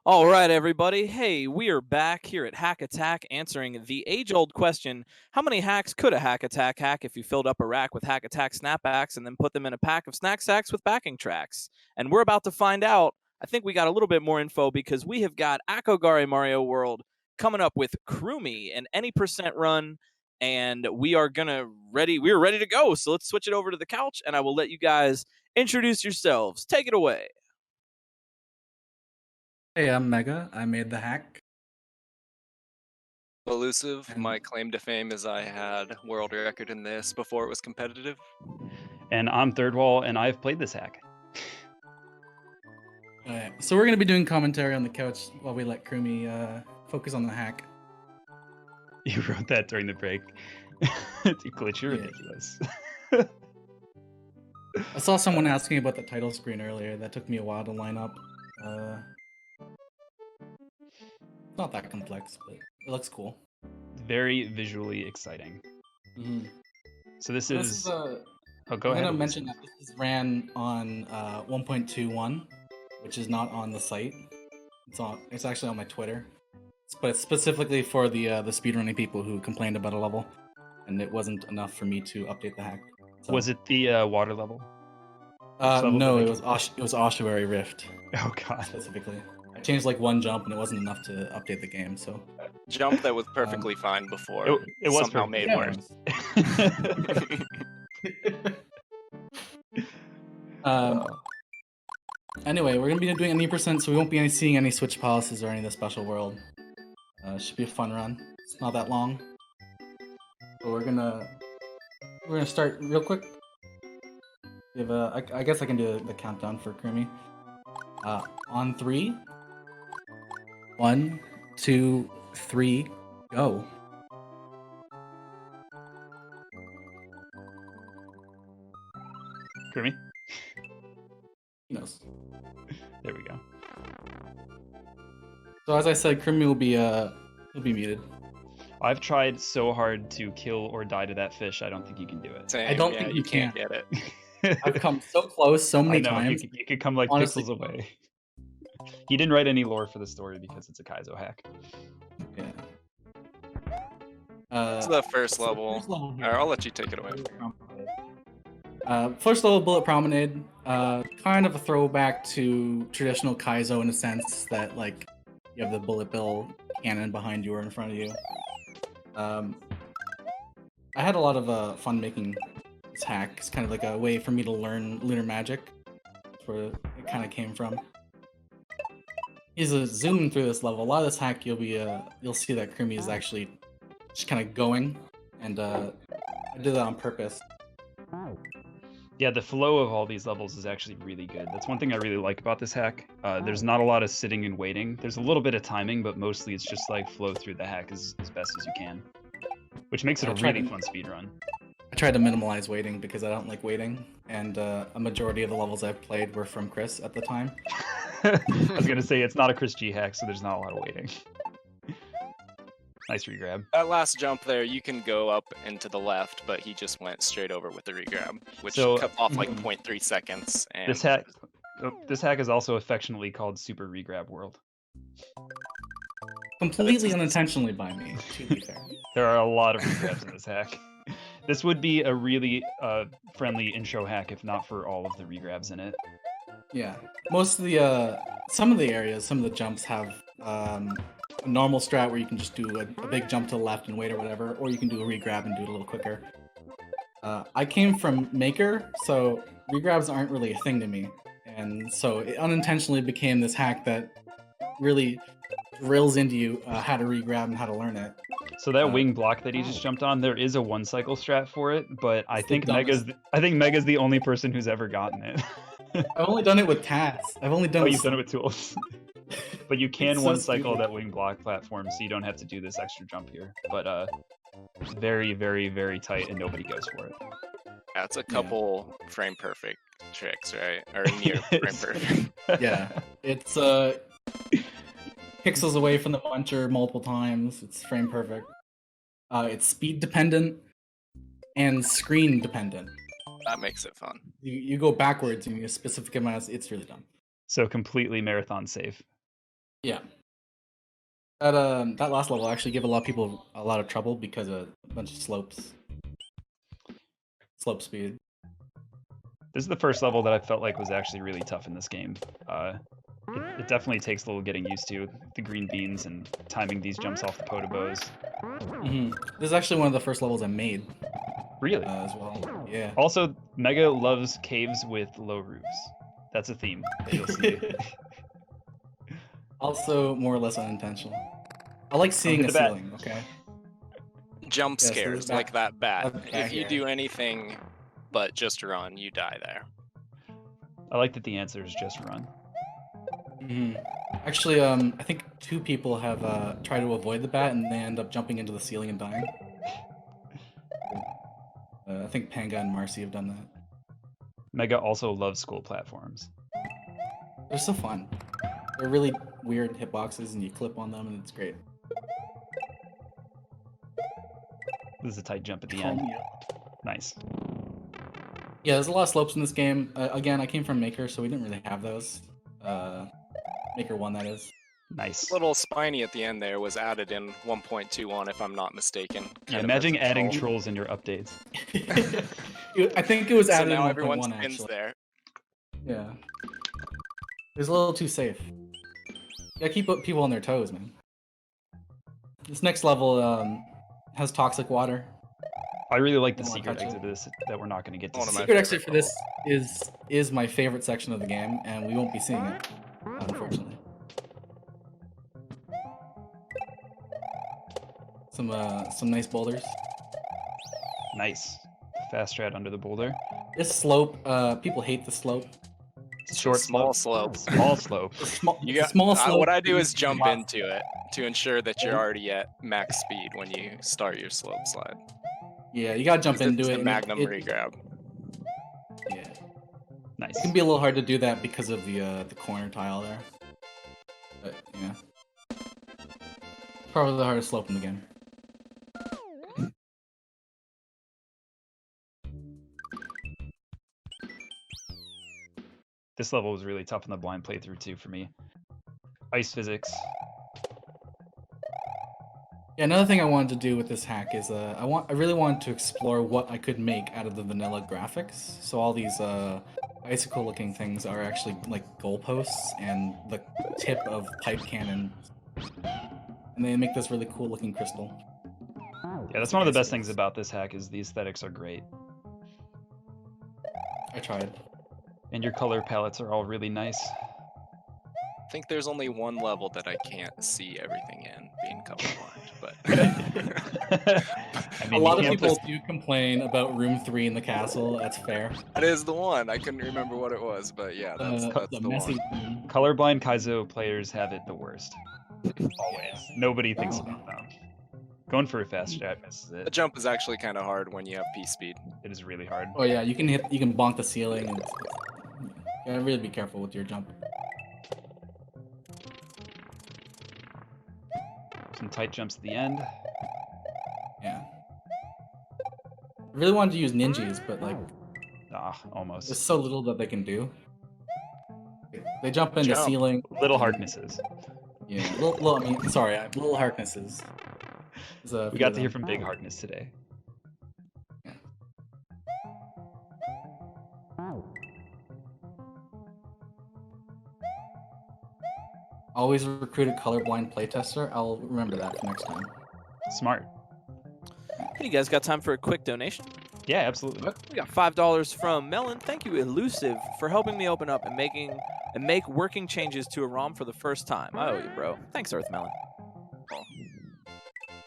All right, everybody. Hey, we are back here at Hack Attack answering the age old question: how many hacks could a Hack Attack hack if you filled up a rack with Hack Attack snapbacks and then put them in a pack of snack sacks with backing tracks? And we're about to find out. I think we got a little bit more info because we have got Akogare Mario World coming up with kr00mmi and any percent run. And we're ready to go. So let's switch it over to the couch and I will let you guys introduce yourselves. Take it away. Hey, I'm Mega. I made the hack. Elusive, And my claim to fame is I had world record in this before it was competitive. And I'm ThirdWall, and I've played this hack. so we're gonna be doing commentary on the couch while we let kr00mmi focus on the hack. You wrote that during the break. Glitch, you're Yeah. ridiculous. I saw someone asking about the title screen earlier. That took me a while to line up. Not that complex, but it looks cool. Very visually exciting. Mm-hmm. So this This is. is Oh, go I'm ahead. gonna mention that this is ran on 1.21, which is not on the site. It's actually on my Twitter, but it's specifically for the speedrunning people who complained about a level, and it wasn't enough for me to update the hack. So, Was it the water level? Which level no, did it they was change? it was Ossuary Rift Oh god. specifically. I changed like one jump, and it wasn't enough to update the game. So, Jump that was perfectly fine before It was somehow perfectly made fine. worse. um, anyway, we're gonna be doing any percent, so we won't be seeing any switch palaces or any of the special world. Should be a fun run. It's not that long. So we're gonna start real quick. We have I guess I can do the countdown for kr00mmi. On 3, 1, 2, 3, go. kr00mmi? He knows. There we go. So as I said, kr00mmi will be muted. I've tried so hard to kill or die to that fish. I don't think you can do it. Same, I don't yeah, think you you can't can. get it. I've come so close so I many know times. you could come like Honestly, pixels away. He didn't write any lore for the story because it's a Kaizo hack. Yeah. It's the first so the level. first level here. Alright, I'll let you take it away. First level, Bullet Promenade. Kind of a throwback to traditional Kaizo in a sense that like you have the bullet bill cannon behind you or in front of you. I had a lot of fun making this hack. It's kind of like a way for me to learn lunar magic. That's where it kind of came from. He's zooming through this level. A lot of this hack, you'll see that kr00mmi is actually just kind of going, and I did that on purpose. Yeah, the flow of all these levels is actually really good. That's one thing I really like about this hack. There's not a lot of sitting and waiting. There's a little bit of timing, but mostly it's just like flow through the hack as best as you can, which makes it a really fun speedrun. I tried to minimalize waiting because I don't like waiting, and a majority of the levels I've played were from Chris at the time. I was gonna say it's not a Chris G hack, so there's not a lot of waiting. Nice regrab. That last jump there, you can go up and to the left, but he just went straight over with the regrab, which cut off like 0.3 seconds. And this hack is also affectionately called Super Regrab World. Completely unintentionally by me, to be fair. There are a lot of regrabs in this hack. This would be a really friendly intro hack if not for all of the regrabs in it. Yeah, most of the some of the areas, some of the jumps have a normal strat where you can just do a big jump to the left and wait or whatever, or you can do a regrab and do it a little quicker. I came from Maker, so regrabs aren't really a thing to me, and so it unintentionally became this hack that really drills into you how to regrab and how to learn it. So that wing block that he just jumped on, there is a one cycle strat for it, but I think Mega's the only person who's ever gotten it. I've only done it with Taz. I've only done. Oh, you've done it with tools. But you can so one cycle stupid. that wing block platform, so you don't have to do this extra jump here. But very, very, very tight, and nobody goes for it. Yeah, it's a couple frame perfect tricks, right? Or near frame perfect. Yeah, it's pixels away from the puncher multiple times. It's frame perfect. It's speed dependent and screen dependent. That makes it fun. You go backwards in a specific amount. It's really dumb. So completely marathon safe. Yeah. That last level actually gave a lot of people a lot of trouble because of a bunch of slopes. Slope speed. This is the first level that I felt like was actually really tough in this game. It definitely takes a little getting used to, the green beans and timing these jumps off the potobos. This is actually one of the first levels I made Really? as well. Yeah. Also, Mega loves caves with low roofs. That's a theme that you'll see. Also, more or less unintentional. I like seeing a ceiling, okay? Jump Yeah, so scares back- like that bat. back If you here. do anything but just run, you die there. I like that the answer is just run. Actually, I think 2 people have tried to avoid the bat and they end up jumping into the ceiling and dying. I think Panga and Marcy have done that. Mega also loves school platforms. They're so fun. They're really weird hitboxes and you clip on them and it's great. This is a tight jump at the end. Nice. Yeah, there's a lot of slopes in this game. Again, I came from Maker, so we didn't really have those. Maker 1, that is. Nice. Little spiny at the end there was added in 1.21, if I'm not mistaken. Yeah, imagine adding trolls in your updates. I think it was So added now in everyone 1.1 spins actually. there. Yeah. It was a little too safe. Yeah, keep people on their toes, man. This next level has toxic water. I really like the Don't wanna secret touch exit it. of this that we're not going to get to One of see. my Secret exit favorite for this is my favorite section of the game, and we won't be seeing it, unfortunately. Some nice boulders. Nice. Fast strat under the boulder. This slope, people hate the slope. Short Small slope. slope. Small slope. You got, small slope. what I do that is you can jump walk- into it to ensure that you're already at max speed when you start your slope slide. Yeah, you gotta jump This into is it. the and Magnum it, regrab. Yeah, Nice. it can be a little hard to do that because of the corner tile there. But yeah, probably the hardest slope in the game. This level was really tough in the blind playthrough too for me. Ice physics. Yeah, another thing I wanted to do with this hack is I really wanted to explore what I could make out of the vanilla graphics. So all these icicle looking things are actually like goalposts and the tip of pipe cannon. And they make this really cool looking crystal. Yeah, that's one of the best things about this hack is the aesthetics are great. I tried. And your color palettes are all really nice. I think there's only one level that I can't see everything in, being colorblind, but I A mean, lot you of can't people just- do complain about room 3 in the castle. That's fair. that is the one. I couldn't remember what it was, but yeah, that's the messy. one. colorblind Kaizo players have it the worst. Always. Nobody thinks about them. Going for a fast strat misses The it. jump is actually kind of hard when you have P speed. It is really hard. Oh yeah, you can bonk the ceiling and you gotta really be careful with your jump. Some tight jumps at the end. Yeah. I really wanted to use ninjas, but like Ah, almost. there's so little that they can do. They jump into Jump. ceiling. Little hardnesses. Yeah, little I mean, sorry, little Harknesses. We got to hear from Big Hardness today. Yeah. Always recruit a colorblind playtester. I'll remember that for next time. Smart. Hey, you guys got time for a quick donation? Yeah, absolutely. We got $5 from Melon. Thank you, Elusive, for helping me open up and make working changes to a ROM for the first time. I owe you, bro. Thanks, Earth Melon.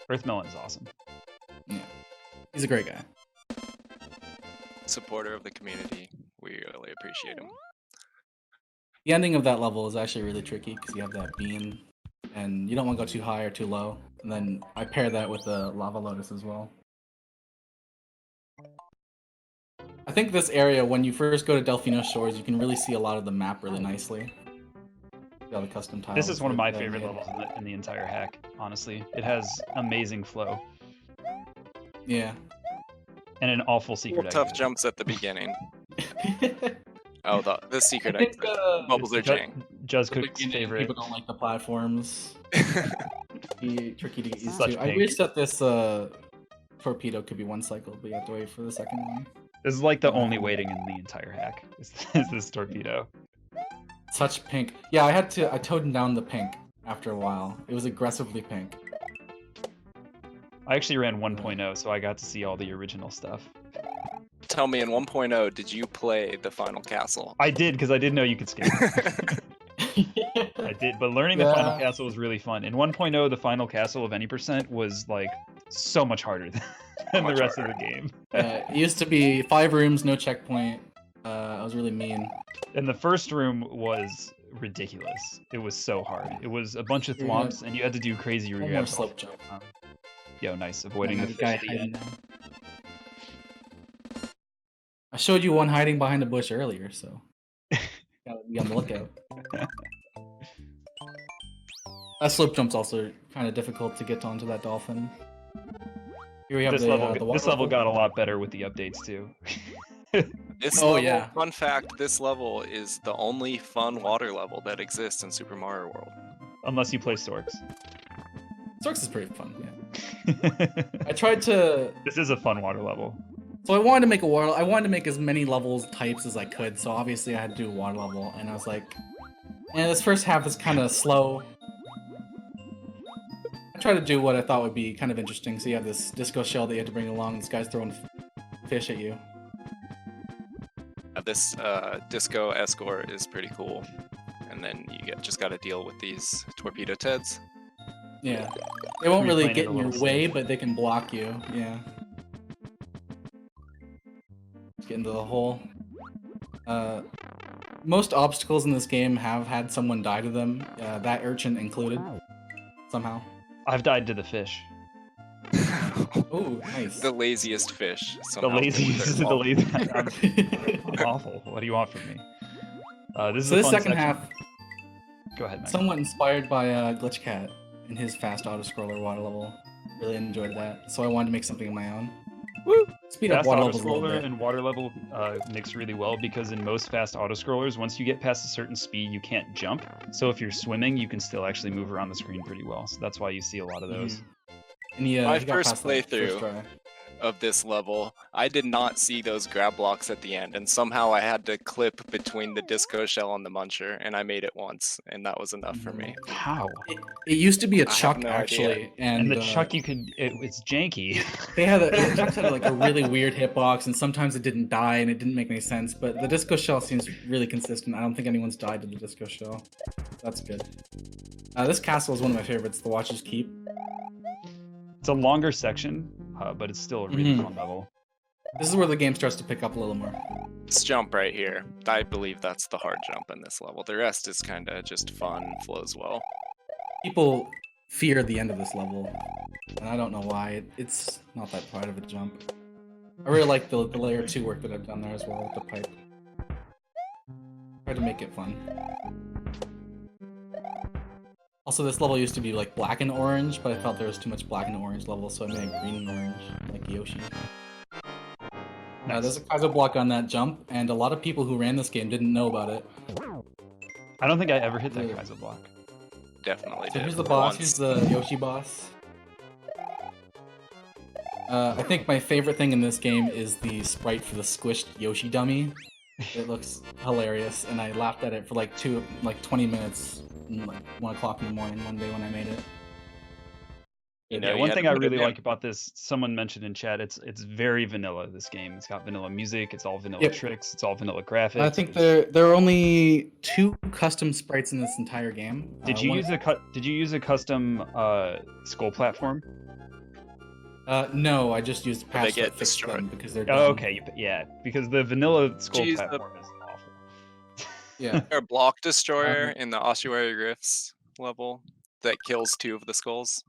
Earthmelon is awesome. Yeah, he's a great guy. Supporter of the community. We really appreciate him. The ending of that level is actually really tricky because you have that beam, and you don't want to go too high or too low. And then I pair that with the lava lotus as well. I think this area, when you first go to Delfino Shores, you can really see a lot of the map really nicely. See all the custom tiles. This is one of my that I favorite made. levels in the entire hack, honestly. It has amazing flow Yeah. and an awful secret Tough exit. jumps at the beginning. Oh, the secret I think, exit. Bubbles are Ju- Jang. Juzzcook's Beginning, favorite. People don't like the platforms. Tricky to get used Such to. I pink. wish that this torpedo could be one cycle, but you have to wait for the second one. This is like the only waiting in the entire hack. Is this torpedo? Such pink. Yeah, I toned down the pink after a while. It was aggressively pink. I actually ran 1.0, so I got to see all the original stuff. Tell me, in 1.0, did you play the final castle? I did, because I didn't know you could skate. I did, but learning the final castle was really fun. In 1.0, the final castle of any percent was like so much harder than the rest of the game. It used to be 5 rooms, no checkpoint. I was really mean. And the first room was ridiculous. It was so hard. It was a bunch of thwomps, and you had to do crazy One more regrabs. slope jump. Yo, nice. Avoiding the fish at the end. I showed you one hiding behind a bush earlier, so gotta be on the lookout. That slope jump's also kind of difficult to get onto that dolphin. Here we have This the level got a lot better with the updates too. This level, fun fact, this level is the only fun water level that exists in Super Mario World. Unless you play Storks. Storks is pretty fun, yeah. I tried to... This is a fun water level. So I wanted to make I wanted to make as many levels types as I could, so obviously I had to do a water level, and I was like, this first half is kind of slow. I tried to do what I thought would be kind of interesting, so you have this disco shell that you have to bring along, this guy's throwing fish at you. This disco escort is pretty cool, and then you just got to deal with these torpedo teds. Yeah, they won't really Replaying get it a in your little way, slow. but they can block you, yeah. Get into the hole. Most obstacles in this game have had someone die to them, that urchin included, somehow. I've died to the fish. Oh, nice. The laziest fish. The laziest. The lazy. I'm awful. What do you want from me? This is So a this fun second section. half, Go ahead, Mike. somewhat inspired by Glitch Cat in his fast auto-scroller water level. Really enjoyed that, so I wanted to make something of my own. Woo! Speed up Fast water levels a little autoscroller bit. and water level mix really well because in most fast autoscrollers, once you get past a certain speed, you can't jump. So if you're swimming, you can still actually move around the screen pretty well. So that's why you see a lot of those. And My he got first past that playthrough try. of this level, I did not see those grab blocks at the end, and somehow I had to clip between the disco shell and the muncher, and I made it once, and that was enough for me. How? It used to be a I have chuck no actually, idea. and the chuck, you could. It's janky. they had the chucks had like a really weird hitbox, and sometimes it didn't die, and it didn't make any sense. But the disco shell seems really consistent. I don't think anyone's died to the disco shell. That's good. This castle is one of my favorites. The Watcher's Keep. It's a longer section, but it's still a really Mhm. fun level. This is where the game starts to pick up a little more. This jump right here, I believe that's the hard jump in this level. The rest is kind of just fun, flows well. People fear the end of this level, and I don't know why. It's not that part of a jump. I really like the layer 2 work that I've done there as well with the pipe. Tried to make it fun. Also, this level used to be like black and orange, but I felt there was too much black and orange level, so I made it green and orange, like Yoshi. Now, there's a Kaizo block on that jump, and a lot of people who ran this game didn't know about it. I don't think I ever hit that Yeah. Kaizo block. Definitely So did. here's the boss, once. here's the Yoshi boss. I think my favorite thing in this game is the sprite for the squished Yoshi dummy. It looks hilarious, and I laughed at it for like 20 minutes, like 1 o'clock in the morning one day when I made it. You know, Yeah, you one had thing to I put it really in. like about this, someone mentioned in chat, it's very vanilla. This game, it's got vanilla music, it's all vanilla tricks, it's all vanilla graphics. I think there are only 2 custom sprites in this entire game. Did you use a custom skull platform? No, I just used They patch get that fixed destroyed. them because they're Oh, dumb. okay, yeah, because the vanilla skull use the- platform is awful. Yeah. Or block destroyer in the ossuary rifts level that kills 2 of the skulls.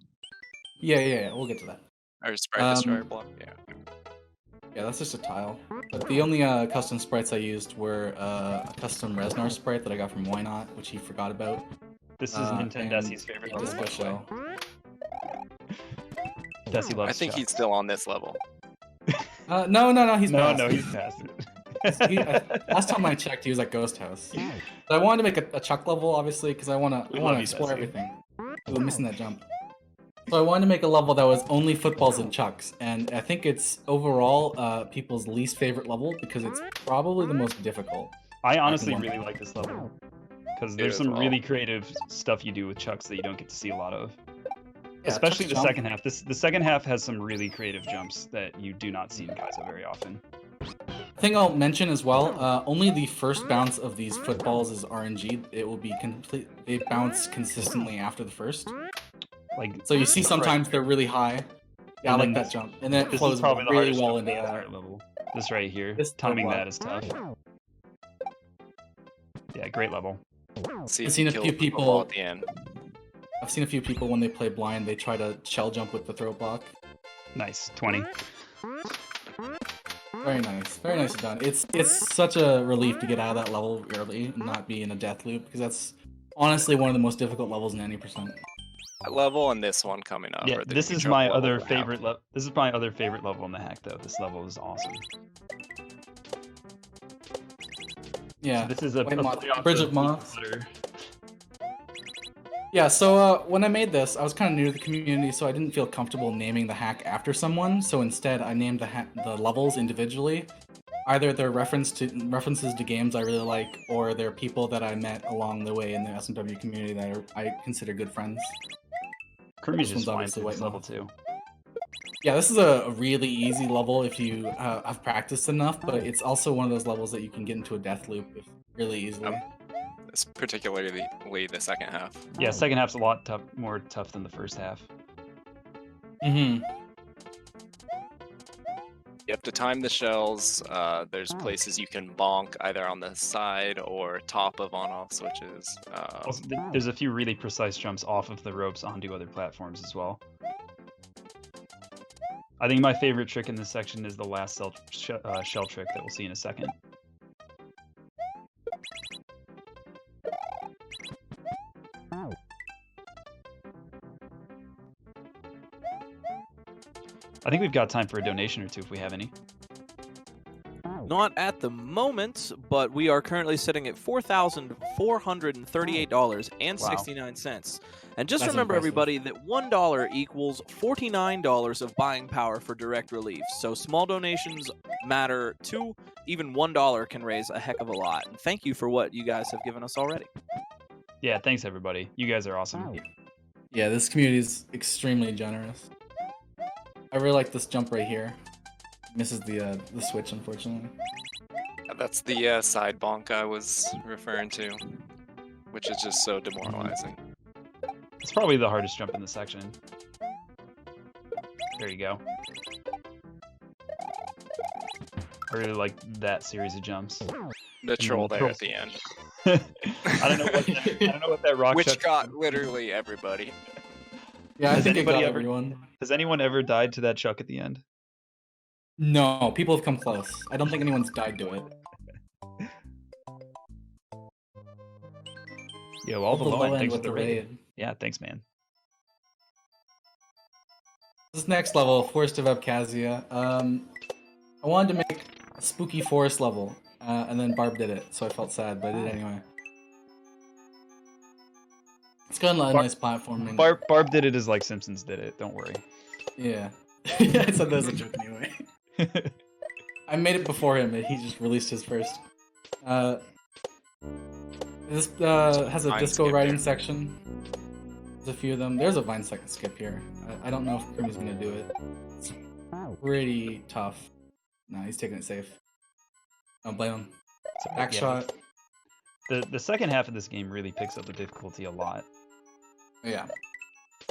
Yeah, we'll get to that. Or sprite destroyer block, yeah. Yeah, that's just a tile. But the only custom sprites I used were a custom Resnar sprite that I got from Why Not, which he forgot about. This is and Nintendesi's favorite a level. disco shell. Desi loves I think Chuck. he's still on this level. No, he's No, past. no, he's past it. Last time I checked, he was at Ghost House. But I wanted to make a Chuck level, obviously, because I want We to love you, explore Bessie. everything. We're missing that jump. So I wanted to make a level that was only footballs and chucks, and I think it's overall people's least favorite level because it's probably the most difficult. I honestly one. really like this level because Do there's as some well. really creative stuff you do with chucks that you don't get to see a lot of. Yeah, Especially Chuck's the jump. second half. The second half has some really creative jumps that you do not see in Kaizo very often. Thing I'll mention as well, only the first bounce of these footballs is RNG. It will be complete. They bounce consistently after the first. Like, So you see sometimes they're really high. Yeah, I And like then that jump, and then it this flows is probably the really hardest well jump into in the entire level. This right here, This timing ThirdWall. that is tough. Yeah, great level. See I've if seen you a kill few the football people- at the end. I've seen a few people when they play blind, they try to shell jump with the throw block. Nice, 20. Very nice done. It's such a relief to get out of that level early and not be in a death loop because that's honestly one of the most difficult levels in any percent. That level and this one coming up. Yeah, are the this two is trouble my levels other we have. favorite level. This is my other favorite level in the hack, though. This level is awesome. Yeah. So this is a Wayne Moth- play off Bridge of of Moths. Butter. Yeah, so when I made this, I was kind of new to the community, so I didn't feel comfortable naming the hack after someone. So instead, I named the levels individually. Either they're references to games I really like, or they're people that I met along the way in the SMW community that I consider good friends. Kirby's This just one's flying obviously through this White level Moth. too. Yeah, this is a really easy level if you have practiced enough, but it's also one of those levels that you can get into a death loop really easily. It's particularly the second half. Yeah, second half's a lot more tough than the first half. Mm-hmm. You have to time the shells. There's places you can bonk either on the side or top of on-off switches. Also, there's a few really precise jumps off of the ropes onto other platforms as well. I think my favorite trick in this section is the last shell trick that we'll see in a second. I think we've got time for a donation or two if we have any. Not at the moment, but we are currently sitting at $4,438.69. And just That's remember, impressive. everybody, that $1 equals $49 of buying power for direct relief. So small donations matter too. Even $1 can raise a heck of a lot. And thank you for what you guys have given us already. Yeah, thanks everybody. You guys are awesome. Yeah, this community is extremely generous. I really like this jump right here. Misses the switch, unfortunately. That's the side bonk I was referring to, which is just so demoralizing. It's probably the hardest jump in the section. There you go. I really like that series of jumps. The troll there at trolls. the end, I don't know what that rock which chuck- got literally everybody. Yeah, I Has think it got anybody ever- everyone. Has anyone ever died to that chuck at the end? No, people have come close. I don't think anyone's died to it. Yo, all the low end, thanks for with the the raid. raid. Yeah, thanks, man. This next level, Forest of Abkhazia. I wanted to make a spooky forest level, and then Barb did it, so I felt sad, but I did it anyway. It's got a nice platforming. Barb did it as like Simpsons did it. Don't worry. Yeah. I said that was a joke anyway. I made it before him, and he just released his first. This has a Vine disco skip riding here. section. There's a few of them. There's a Vine second skip here. I don't know if Krumi's gonna do it. It's pretty tough. No, he's taking it safe. Don't blame him. So, Back yeah, shot. The second half of this game really picks up the difficulty a lot. Yeah.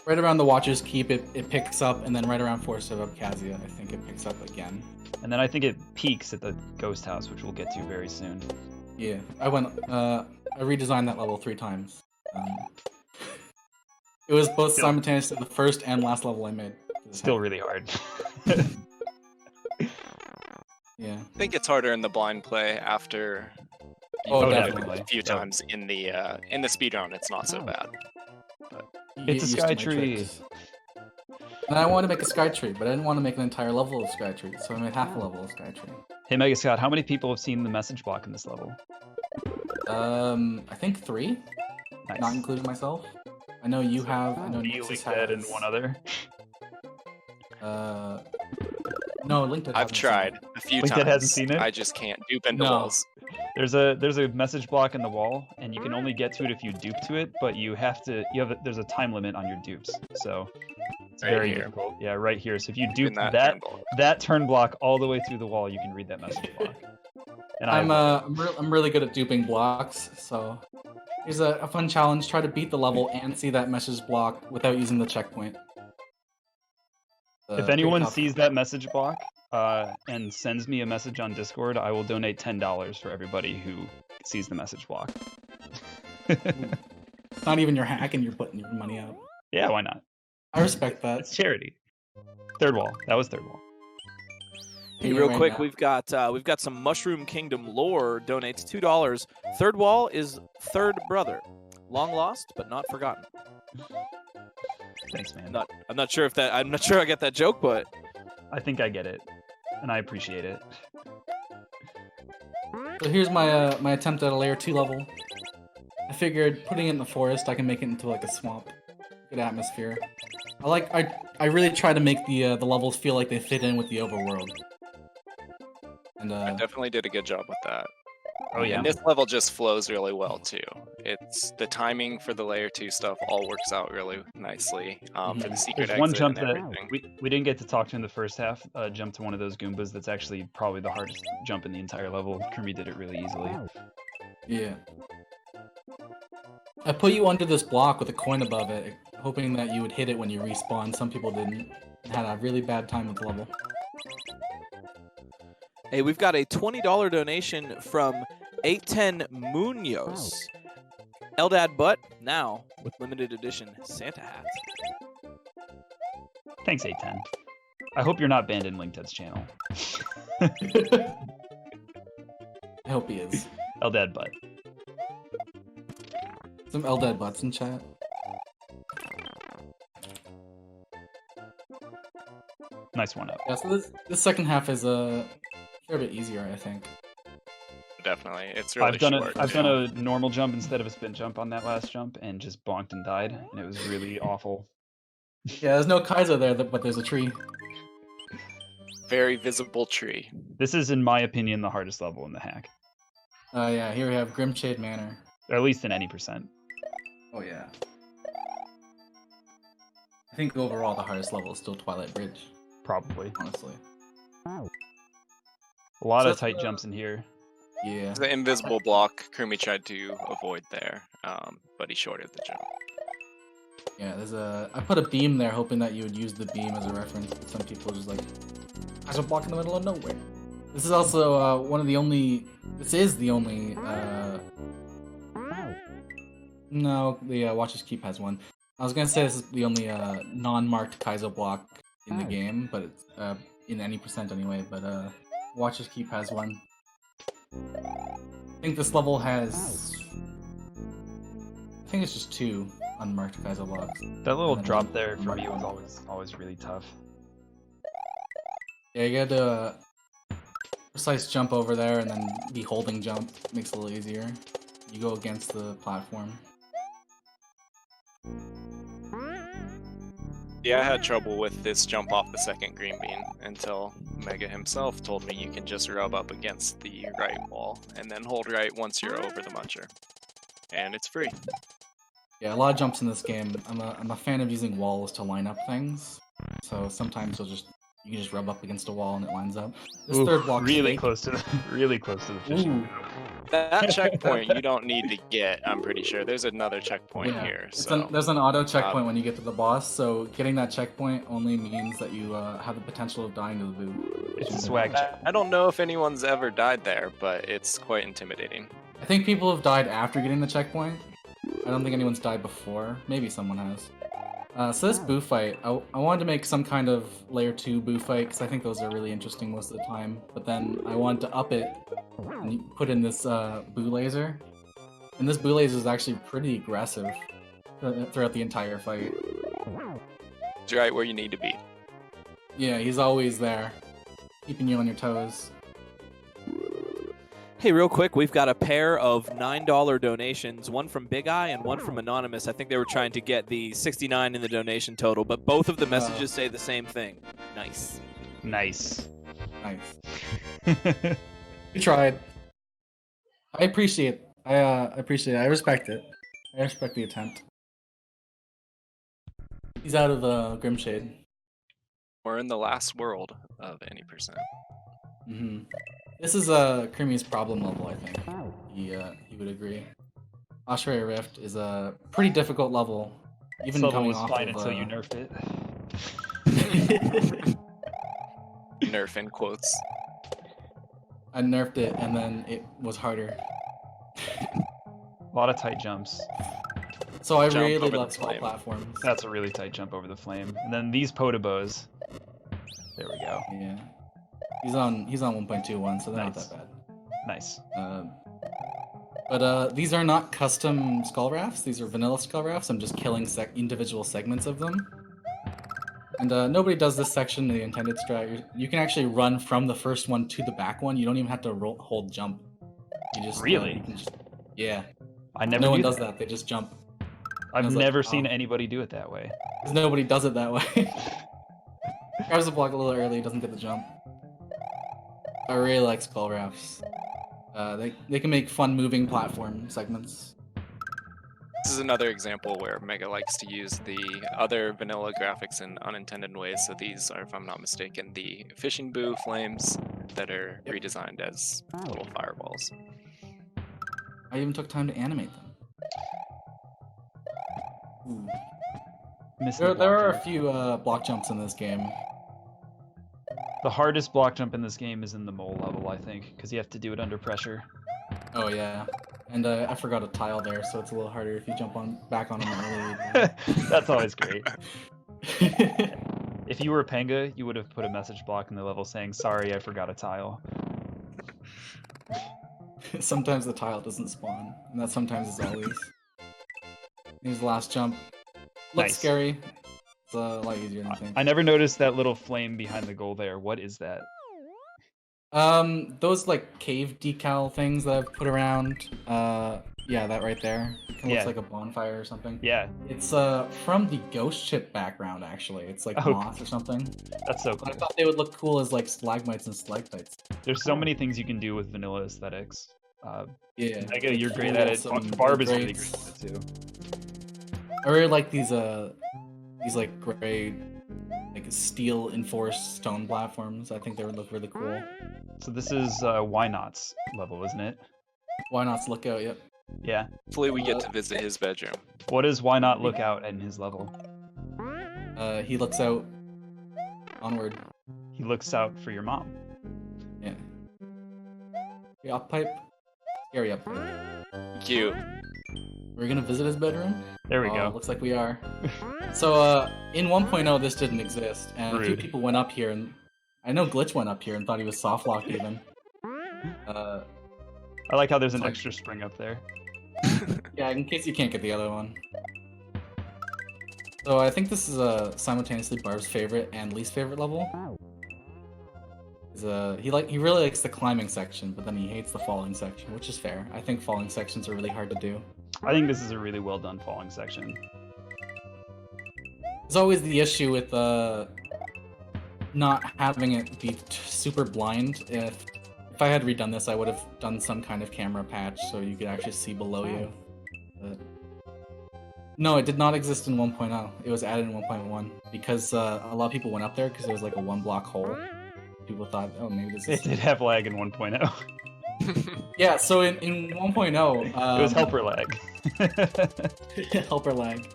Right around the Watcher's Keep, it picks up, and then right around Forest of Abkhazia, I think it picks up again. And then I think it peaks at the ghost house, which we'll get to very soon. Yeah, I redesigned that level 3 times. It was both Still- simultaneously the first and last level I made. Still really hard. Yeah. I think it's harder in the blind play after Oh, you've done it definitely. a few Yeah. times in the speedrun. It's not so bad. It's a Get used to sky my tree. tricks. And I wanted to make a sky tree, but I didn't want to make an entire level of sky tree, so I made half a level of sky tree. Hey, Mega Scott, how many people have seen the message block in this level? I think 3, Nice. not including myself. I know you have. I know You, Nexus Linked and has. one other. No, Linked. I've tried a few Linked times. hasn't seen it? I just can't dupe into No. walls. There's a message block in the wall, and you can only get to it if you dupe to it. But there's a time limit on your dupes, so it's Right very here. difficult. Yeah, right here. So if you In dupe that that turn block. that turn block all the way through the wall, you can read that message block. And I'm really good at duping blocks, so here's a fun challenge. Try to beat the level and see that message block without using the checkpoint. if Pretty anyone tough. sees that message block and sends me a message on Discord, I will donate $10 for everybody who sees the message block. It's not even your hack and you're putting your money out. Yeah, why not? I respect that. It's charity. ThirdWall. That was ThirdWall. Hey, Yeah, real right quick, now. we've got some Mushroom Kingdom lore. Donates $2. ThirdWall is third brother, long lost but not forgotten. Thanks, man. I'm not sure I get that joke, but I think I get it, and I appreciate it. So here's my my attempt at a layer 2 level. I figured putting it in the forest, I can make it into like a swamp. Good atmosphere. I really try to make the levels feel like they fit in with the overworld. And I definitely did a good job with that. Oh yeah. And this level just flows really well too. It's the timing for the layer 2 stuff all works out really nicely. For the secret There's one exit jump and that everything. we didn't get to talk to in the first half. Jump to one of those Goombas. That's actually probably the hardest jump in the entire level. Kermie did it really easily. yeah. I put you under this block with a coin above it, hoping that you would hit it when you respawn. Some people didn't. Had a really bad time with the level. hey, we've got a $20 donation from 810 Munoz. Eldad Butt now with limited edition Santa hats. Thanks, 810. I hope you're not banned in Linkedad's channel. I hope he is. Eldad Butt. Some Eldad butts in chat. Nice one up. Yeah, so this second half is a fair bit easier, I think. Definitely. It's really I've done short. I've done a normal jump instead of a spin jump on that last jump, and just bonked and died, and it was really awful. Yeah, there's no Kaiser there, but there's a tree. Very visible tree. This is, in my opinion, the hardest level in the hack, Yeah, here we have Grimshade Manor. or at least in any percent. Oh yeah. I think overall the hardest level is still Twilight Bridge, Probably. honestly. A lot So of that's tight the- jumps in here. Yeah. The invisible block Krumi tried to avoid there, but he shorted the jump. Yeah, I put a beam there hoping that you would use the beam as a reference, but some people are just like, there's a block in the middle of nowhere. This is also this is the only, no, the Watcher's Keep has one. I was gonna say this is the only non-marked Kaizo block in the game, but it's in any percent anyway, but Watcher's Keep has one. I think this level has, I think it's just 2 unmarked Kaizo blocks. That little And then drop one there for me marked was one. always really tough. Yeah, you gotta precise jump over there and then the holding jump makes it a little easier. You go against the platform. Yeah, I had trouble with this jump off the second green bean until Mega himself told me you can just rub up against the right wall and then hold right once you're over the muncher. And it's free. Yeah, a lot of jumps in this game. I'm a fan of using walls to line up things. So sometimes you can just rub up against a wall and it lines up. This Ooh, third block really close to the fishing. Ooh. That checkpoint you don't need to get, I'm pretty sure. There's another checkpoint Yeah. here. It's So there's an auto checkpoint when you get to the boss, so getting that checkpoint only means that you have the potential of dying to the boo. It's a swag check. I don't know if anyone's ever died there, but it's quite intimidating. I think people have died after getting the checkpoint. I don't think anyone's died before. Maybe someone has. So this boo fight, I wanted to make some kind of layer 2 boo fight because I think those are really interesting most of the time. But then I wanted to up it and put in this boo laser. And this boo laser is actually pretty aggressive throughout the entire fight. He's right where you need to be. Yeah, he's always there, keeping you on your toes. Hey, real quick, we've got a pair of $9 donations, one from Big Eye and one from Anonymous. I think they were trying to get the 69 in the donation total, but both of the messages say the same thing. Nice. Nice. Nice. You tried. I appreciate. I appreciate it. I respect it. I respect the attempt. He's out of Grimshade. We're in the last world of any percent. This is Creamy's problem level, I think. He would agree. Osprey Rift is a pretty difficult level. Even This level coming was off fine of, until you nerfed it. Nerf in quotes. I nerfed it and then it was harder. A lot of tight jumps. So I Jump really over the love small flame. platforms. That's a really tight jump over the flame. And then these potobos. There we go. Yeah. He's on 1.21, so they're Nice. not that bad. Nice. But these are not custom skull rafts. These are vanilla skull rafts. I'm just killing individual segments of them. And nobody does this section in the intended strat. You can actually run from the first one to the back one. You don't even have to hold jump. You just Really? you can just, yeah. I never No one knew does that. that. They just jump. I've was like, never seen oh. anybody do it that way. Because nobody does it that way. Grabs the block a little early, doesn't get the jump. I really like skull rafts. They can make fun moving platform segments. This is another example where Mega likes to use the other vanilla graphics in unintended ways. So these are, if I'm not mistaken, the fishing boo flames that are redesigned as little fireballs. I even took time to animate them. Ooh. There are a few block jumps in this game. The hardest block jump in this game is in the mole level, I think, because you have to do it under pressure. Oh yeah, and I forgot a tile there, so it's a little harder if you jump back on them early. That's always great. If you were Penga, you would have put a message block in the level saying, "Sorry, I forgot a tile." Sometimes the tile doesn't spawn, and that sometimes is always. Here's the last jump. Looks Nice. scary. It's a lot easier than I think. I never noticed that little flame behind the goal there. What is that? Those like cave decal things that I've put around. Yeah, that right there. It looks like a bonfire or something. Yeah. It's from the ghost ship background actually. It's like moss or something. That's so But I cool. thought they would look cool as like stalagmites and stalactites. There's so many things you can do with vanilla aesthetics. Yeah. Mega, you're great at it. Barb is really great at it too. I really like these like gray, like steel enforced stone platforms. I think they would look really cool. So this is Why Not's level, isn't it? Why Not's Lookout? Yep. Yeah. Hopefully we get to visit his bedroom. What does Why Not look out in his level? He looks out onward. He looks out for your mom. Yeah. The up pipe. Scary up pipe. Cute. We're gonna visit his bedroom. There we go. Looks like we are. So in 1.0 this didn't exist, and a few Rude. people went up here, and I know Glitch went up here and thought he was soft locked even. I like how there's an extra spring up there. Yeah, in case you can't get the other one. So I think this is simultaneously Barb's favorite and least favorite level. He really likes the climbing section, but then he hates the falling section, which is fair. I think falling sections are really hard to do. I think this is a really well done falling section. There's always the issue with not having it be super blind. If I had redone this, I would have done some kind of camera patch so you could actually see below you. But no, it did not exist in 1.0. It was added in 1.1 because a lot of people went up there because there was like a one block hole. People thought, oh, maybe this is... It did have lag in 1.0. Yeah, so in 1.0... it was helper lag. helper lag.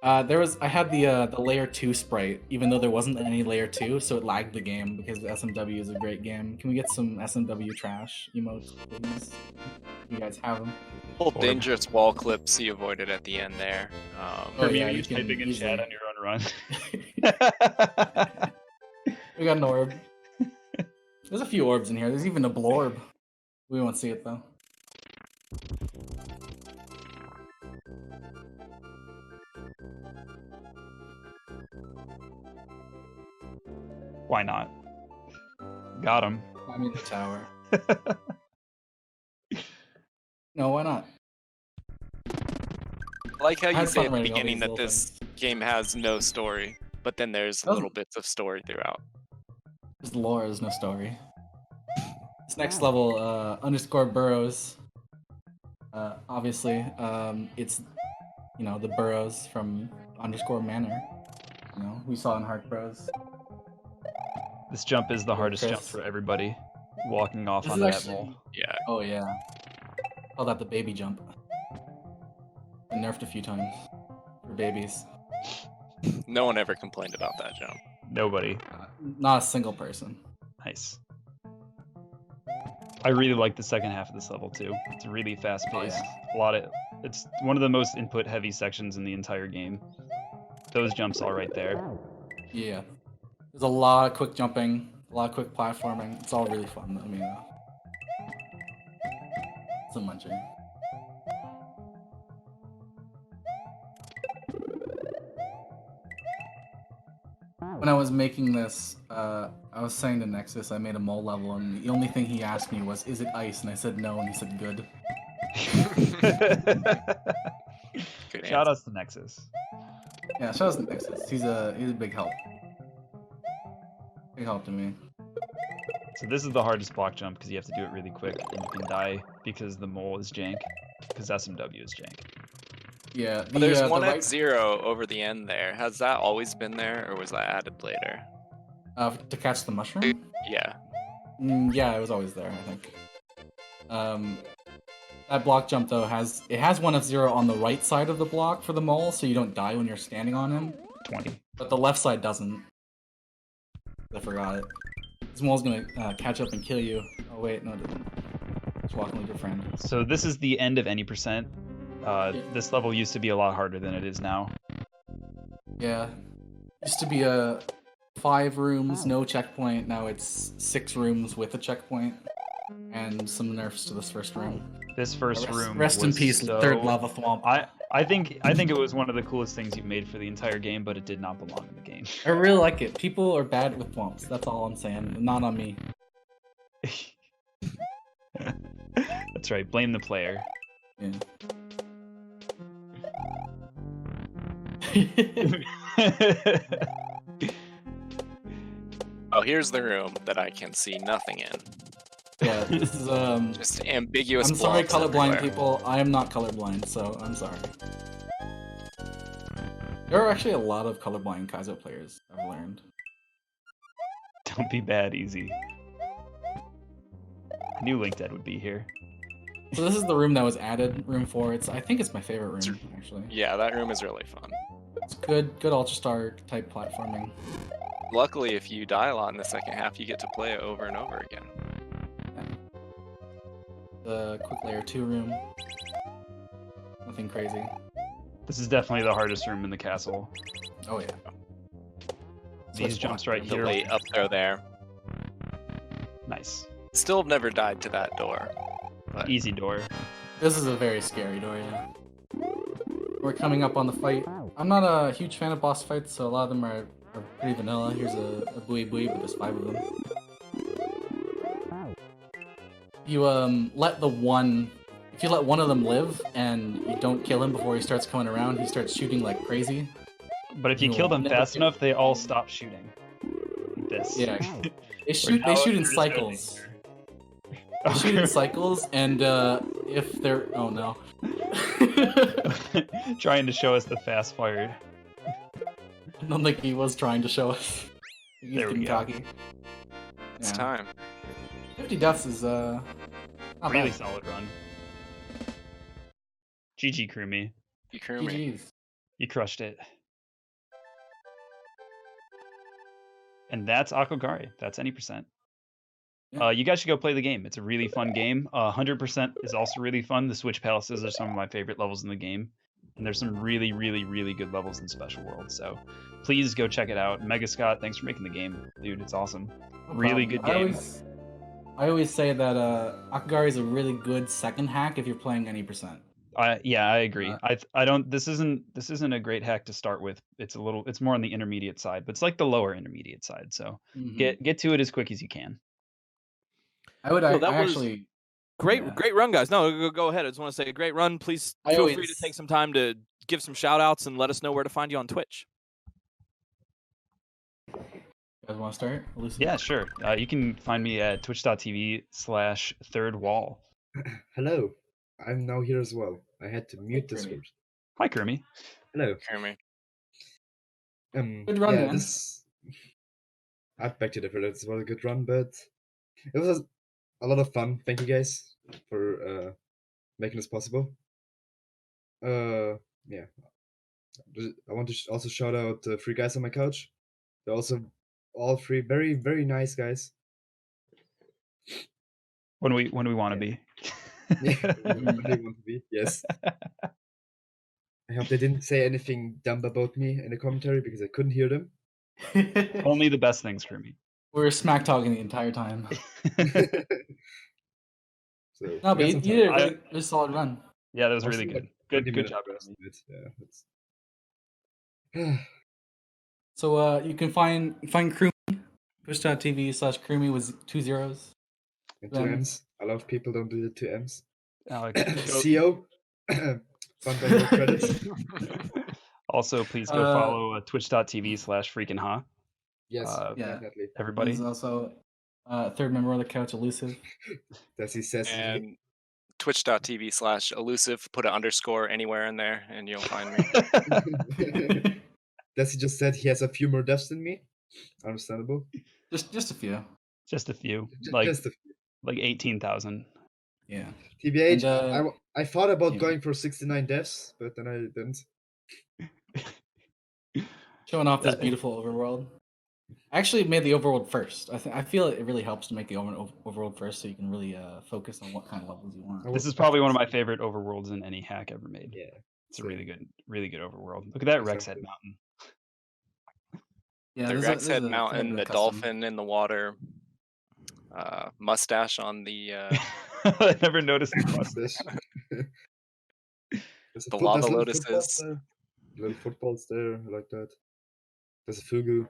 I had the layer 2 sprite, even though there wasn't any layer 2, so it lagged the game because SMW is a great game. Can we get some SMW trash emotes, please? You guys have them. Whole dangerous wall clips he avoided at the end there. For me, yeah, are you you can typing in easily- chat on your own run? We got an orb. There's a few orbs in here. There's even a blorb. We won't see it though. Why not? Got him. I'm in the tower. No, why not? I like how I you had say fun at the writing all beginning these that little this things. game has no story, but then there's Oh. little bits of story throughout. There's lore, there's no story. This next level, underscore burrows. Obviously, it's, you know, the burrows from underscore manor. You know, we saw in Heart Bros. This jump is the hardest jump Chris. for everybody. Walking off This onto is that actually- mole. Yeah. Oh yeah. Call that the baby jump. Been nerfed a few times for babies. No one ever complained about that jump. Nobody. Not a single person. Nice. I really like the second half of this level too. It's really fast paced. It's one of the most input heavy sections in the entire game. Those jumps all right there. Yeah. There's a lot of quick jumping, a lot of quick platforming. It's all really fun. I mean, it's a munching. When I was making this, I was saying to Nexus I made a mole level, and the only thing he asked me was, "Is it ice?" And I said no, and he said good. Good Shout answer. outs to Nexus. Yeah, shout out to Nexus. He's a big help. Big help to me. So this is the hardest block jump because you have to do it really quick, and you can die because the mole is jank, because SMW is jank. Yeah. But there's the one right, at 0 over the end there. Has that always been there, or was that added later? to catch the mushroom. Yeah. Yeah, it was always there, I think. That block jump though has one of 0 on the right side of the block for the mole, so you don't die when you're standing on him. 20. But the left side doesn't. I forgot it. This mole's gonna catch up and kill you. Oh wait, no, it didn't. Just walking with your friend. So this is the end of any percent. This level used to be a lot harder than it is now. Yeah, used to be 5 rooms, no checkpoint. Now it's 6 rooms with a checkpoint, and some nerfs to this first room. This first room. Rest in was peace, so- third lava thwomp. I think it was one of the coolest things you've made for the entire game, but it did not belong in the game. I really like it. People are bad with thwomps. That's all I'm saying. Not on me. That's right. Blame the player. Yeah. Oh, here's the room that I can see nothing in. Yeah, this is Just ambiguous. I'm sorry, blobs colorblind everywhere. people. I am not colorblind, so I'm sorry. There are actually a lot of colorblind Kaizo players, I've learned. Don't be bad, Easy. I knew LinkedIn would be here. So this is the room that was added, room 4. I think it's my favorite room, actually. Yeah, that room is really fun. It's good Ultra Star type platforming. Luckily, if you die a lot in the second half, you get to play it over and over again. The quick layer 2 room. Nothing crazy. This is definitely the hardest room in the castle. Oh yeah. These jumps right The here. late up throw there. Nice. Still have never died to that door. But Easy door. This is a very scary door, yeah. We're coming up on the fight. I'm not a huge fan of boss fights, so a lot of them are pretty vanilla. Here's a buoy, but there's 5 of them. You let if you let one of them live and you don't kill him before he starts coming around, he starts shooting like crazy. But if you You kill will them never fast kill- enough, they all stop shooting. Like this. Yeah. They Where shoot now in there's no cycles. danger. They shoot in cycles, and if they're oh no. Trying to show us the fast fired. I don't think he was trying to show us. He's There we getting go. cocky. it's Yeah. time. 50 deaths is not Really bad. solid run. GG Krumi. Yukirumi. GG's. You crushed it. And that's Akogare. That's any percent. Yeah. You guys should go play the game. It's a really fun game. 100% is also really fun. The Switch Palaces are some of my favorite levels in the game. And there's some really, really, really good levels in Special World. So please go check it out. Mega Scott, thanks for making the game. Dude, it's awesome. No Really problem. good game. I always say that Akogare is a really good second hack if you're playing any percent. I agree. Uh, I don't. This isn't a great hack to start with. It's more on the intermediate side, but it's like the lower intermediate side. So mhm. get to it as quick as you can. Well, I that was actually, great, yeah. great run, guys. No, go ahead. I just want to say, great run. Please I feel free to always take some time to give some shout outs and let us know where to find you on Twitch. You guys want to start? Elusive? Yeah, sure. You can find me at twitch.tv/ThirdWall. Hello, I'm now here as well. I had to mute Hey, Kermit. Discord. Hi, Kermie. Hello. Kermit. Good run, Yeah, man. I beg to differ. It was a good run, but it was a lot of fun. Thank you guys for making this possible. Yeah. I want to also shout out the three guys on my couch. They're also all three very, very nice guys. When we want to Yeah. be. Yeah, when they want to be. Yes. I hope they didn't say anything dumb about me in the commentary because I couldn't hear them. Only the best things, Kermie. We were smack talking the entire time. So No, we but got you some did a time. really solid run. Yeah, that was I'm really still good. like 20 Good minutes job, rest, Kermie. but yeah, it's So you can find Crewme, twitch.tv/Crewme with 2 zeros. and Then- 2 M's. A lot of people don't do the 2 M's. Alex, go- CO. Fun by no credits. Also, please go follow twitch.tv/freakinha. Yes, Yeah. definitely. Everybody. There's also third member of the couch, Elusive. Desi says And twitch.tv/elusive. Put an underscore anywhere in there, and you'll find me. Desi just said he has a few more deaths than me. Understandable. Just a few. Just a few. Just a few. Like 18,000. Yeah. TBH, And, I thought about yeah. going for 69 deaths, but then I didn't. Showing off this beautiful overworld. I actually made the overworld first. I feel it really helps to make the overworld first, so you can really focus on what kind of levels you want. This is probably one of my favorite overworlds in any hack ever made. Yeah. It's a really good overworld. Look at that Rex Head Mountain. Yeah, The there's Rex Head a fair Mountain, bit the of custom. dolphin in the water, mustache on the I never noticed the mustache. the lava little lotuses. footballs there. Little footballs there, I like that. There's a fugu.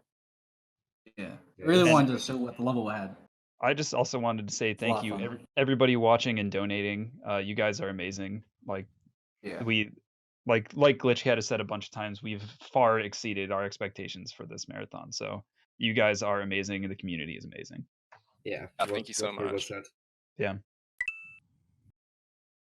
Yeah. Yeah, I really and- wanted to show what the level had. I just also wanted to say It's a lot thank of you, fun. everybody watching and donating. You guys are amazing. Like Yeah. we, like Glitchcat has said a bunch of times, we've far exceeded our expectations for this marathon. So you guys are amazing, and the community is amazing. Yeah. Thank you so very well much. said. Yeah.